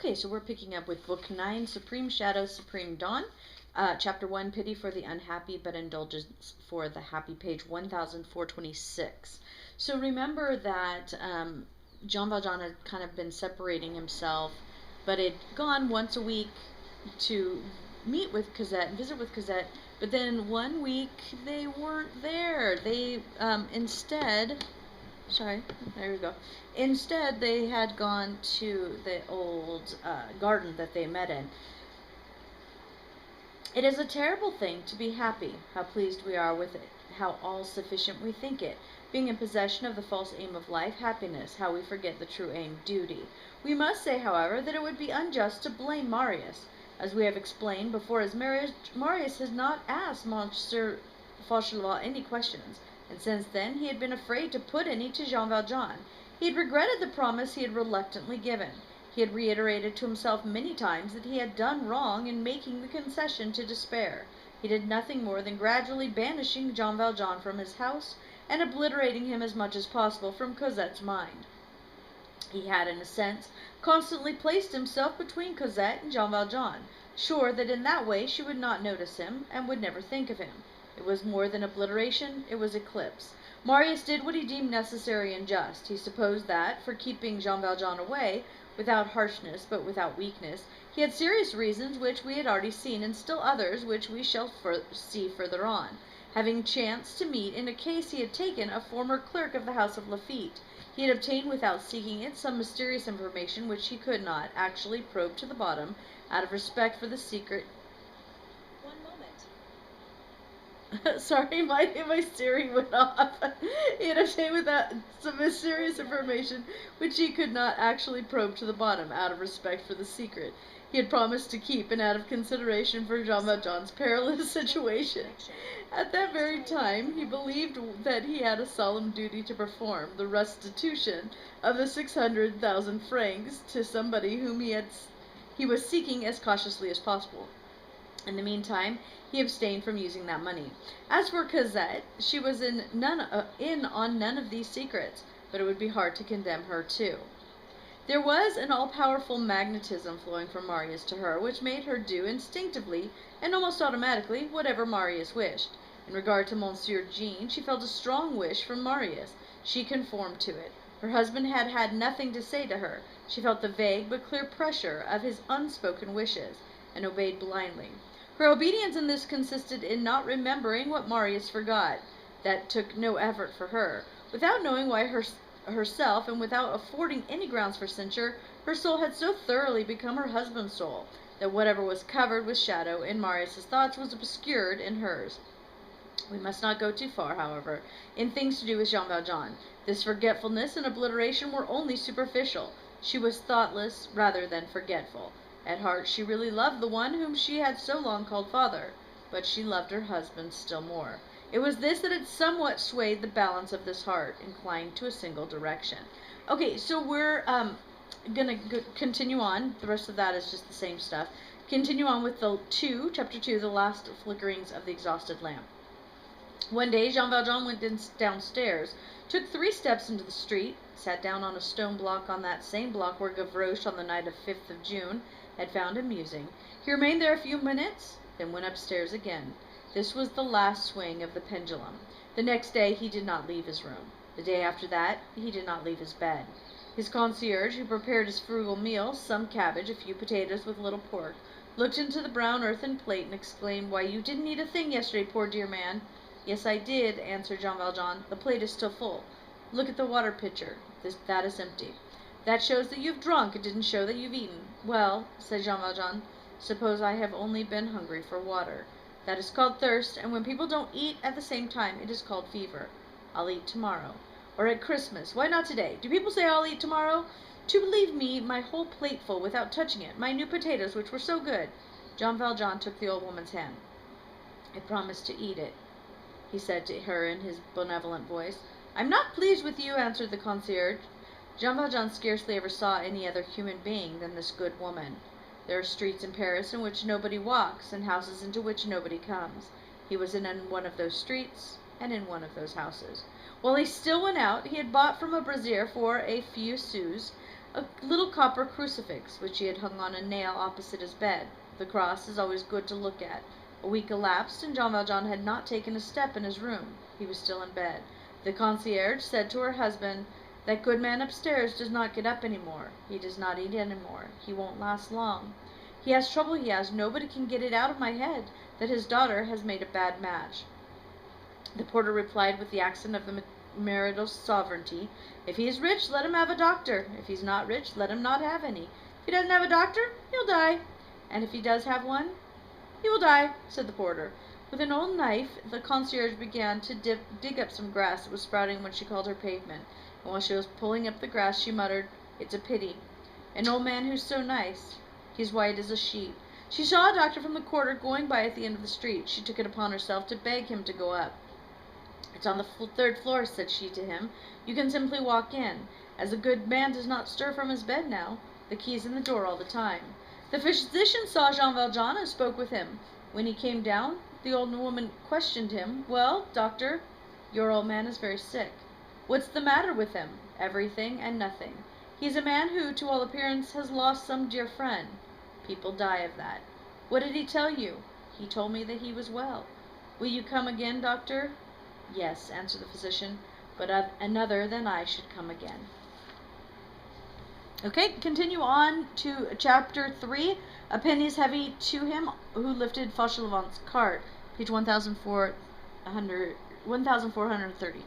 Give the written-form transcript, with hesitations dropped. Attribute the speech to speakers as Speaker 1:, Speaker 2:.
Speaker 1: Okay, so we're picking up with Book 9, Supreme Shadow, Supreme Dawn. Chapter 1, Pity for the Unhappy, but Indulgence for the Happy, page 1426. So remember that Jean Valjean had kind of been separating himself, but had gone once a week to meet with Cosette and visit with Cosette, but then one week they weren't there. They instead Sorry, there we go. Instead, they had gone to the old garden that they met in. It is a terrible thing to be happy, how pleased we are with it, how all-sufficient we think it. Being in possession of the false aim of life, happiness, how we forget the true aim, duty. We must say, however, that it would be unjust to blame Marius. As we have explained before his marriage, Marius has not asked Monsieur Fauchelevent any questions, and since then he had been afraid to put any to Jean Valjean. He had regretted the promise he had reluctantly given. He had reiterated to himself many times that he had done wrong in making the concession to despair. He did nothing more than gradually banishing Jean Valjean from his house and obliterating him as much as possible from Cosette's mind. He had, in a sense, constantly placed himself between Cosette and Jean Valjean, sure that in that way she would not notice him and would never think of him. It was more than obliteration, it was eclipse. Marius did what he deemed necessary and just. He supposed that, for keeping Jean Valjean away, without harshness but without weakness, he had serious reasons which we had already seen, and still others which we shall see further on. Having chanced to meet in a case he had taken a former clerk of the house of Laffitte, he had obtained without seeking it some mysterious information which he could not actually probe to the bottom, out of respect for the secret. Sorry, my Siri went off. He had obtained without some mysterious information which he could not actually probe to the bottom, out of respect for the secret he had promised to keep, and out of consideration for Jean Valjean's perilous situation. At that very time, he believed that he had a solemn duty to perform, the restitution of the 600,000 francs to somebody whom he was seeking as cautiously as possible. In the meantime, he abstained from using that money. As for Cosette, she was in on none of these secrets, but it would be hard to condemn her too. There was an all-powerful magnetism flowing from Marius to her, which made her do instinctively and almost automatically whatever Marius wished. In regard to Monsieur Jean, she felt a strong wish from Marius. She conformed to it. Her husband had had nothing to say to her. She felt the vague but clear pressure of his unspoken wishes, and obeyed blindly. Her obedience in this consisted in not remembering what Marius forgot. That took no effort for her. Without knowing why herself, and without affording any grounds for censure, her soul had so thoroughly become her husband's soul, that whatever was covered with shadow in Marius's thoughts was obscured in hers. We must not go too far, however, in things to do with Jean Valjean. This forgetfulness and obliteration were only superficial. She was thoughtless rather than forgetful. At heart she really loved the one whom she had so long called father, but she loved her husband still more. It was this that had somewhat swayed the balance of this heart, inclined to a single direction. Okay, so we're going to continue on. The rest of that is just the same stuff. Continue on with chapter 2, the last flickerings of the exhausted lamp. One day Jean Valjean went downstairs, took 3 steps into the street, sat down on a stone block on that same block where Gavroche on the night of 5th of June had found him musing. He remained there a few minutes, then went upstairs again. This was the last swing of the pendulum. The next day he did not leave his room. The day after that he did not leave his bed. His concierge, who prepared his frugal meal, some cabbage, a few potatoes with a little pork, looked into the brown earthen plate and exclaimed, "Why, you didn't eat a thing yesterday, poor dear man." "Yes, I did," answered Jean Valjean. "The plate is still full. Look at the water pitcher. That is empty. That shows that you've drunk. It didn't show that you've eaten." "Well," said Jean Valjean, "suppose I have only been hungry for water. That is called thirst, and when people don't eat at the same time, it is called fever. I'll eat tomorrow. Or at Christmas. Why not today? Do people say I'll eat tomorrow? To leave me my whole plateful without touching it, my new potatoes, which were so good." Jean Valjean took the old woman's hand. "I promised to eat it," he said to her in his benevolent voice. "I'm not pleased with you," answered the concierge. Jean Valjean scarcely ever saw any other human being than this good woman. There are streets in Paris in which nobody walks, and houses into which nobody comes. He was in one of those streets, and in one of those houses. While he still went out, he had bought from a brazier for a few sous a little copper crucifix, which he had hung on a nail opposite his bed. The cross is always good to look at. A week elapsed, and Jean Valjean had not taken a step in his room. He was still in bed. The concierge said to her husband, "That good man upstairs does not get up any more. He does not eat any more. He won't last long. He has trouble, he has. Nobody can get it out of my head that his daughter has made a bad match." The porter replied with the accent of the marital sovereignty, "If he is rich, let him have a doctor. If he's not rich, let him not have any. If he doesn't have a doctor, he'll die. And if he does have one, he will die," said the porter. With an old knife, the concierge began to dig up some grass that was sprouting what she called her pavement, and while she was pulling up the grass, she muttered, "It's a pity. An old man who's so nice. He's white as a sheet." She saw a doctor from the quarter going by at the end of the street. She took it upon herself to beg him to go up. "It's on the third floor," said she to him. "You can simply walk in. As a good man does not stir from his bed now. The key's in the door all the time." The physician saw Jean Valjean and spoke with him. When he came down, the old woman questioned him. "Well, doctor, your old man is very sick." "What's the matter with him?" "Everything and nothing. He's a man who, to all appearance, has lost some dear friend." "People die of that." "What did he tell you?" "He told me that he was well." "Will you come again, doctor?" "Yes," answered the physician, "but another than I should come again." Okay, continue on to chapter 3. A penny is heavy to him who lifted Fauchelevent's cart, page 1430.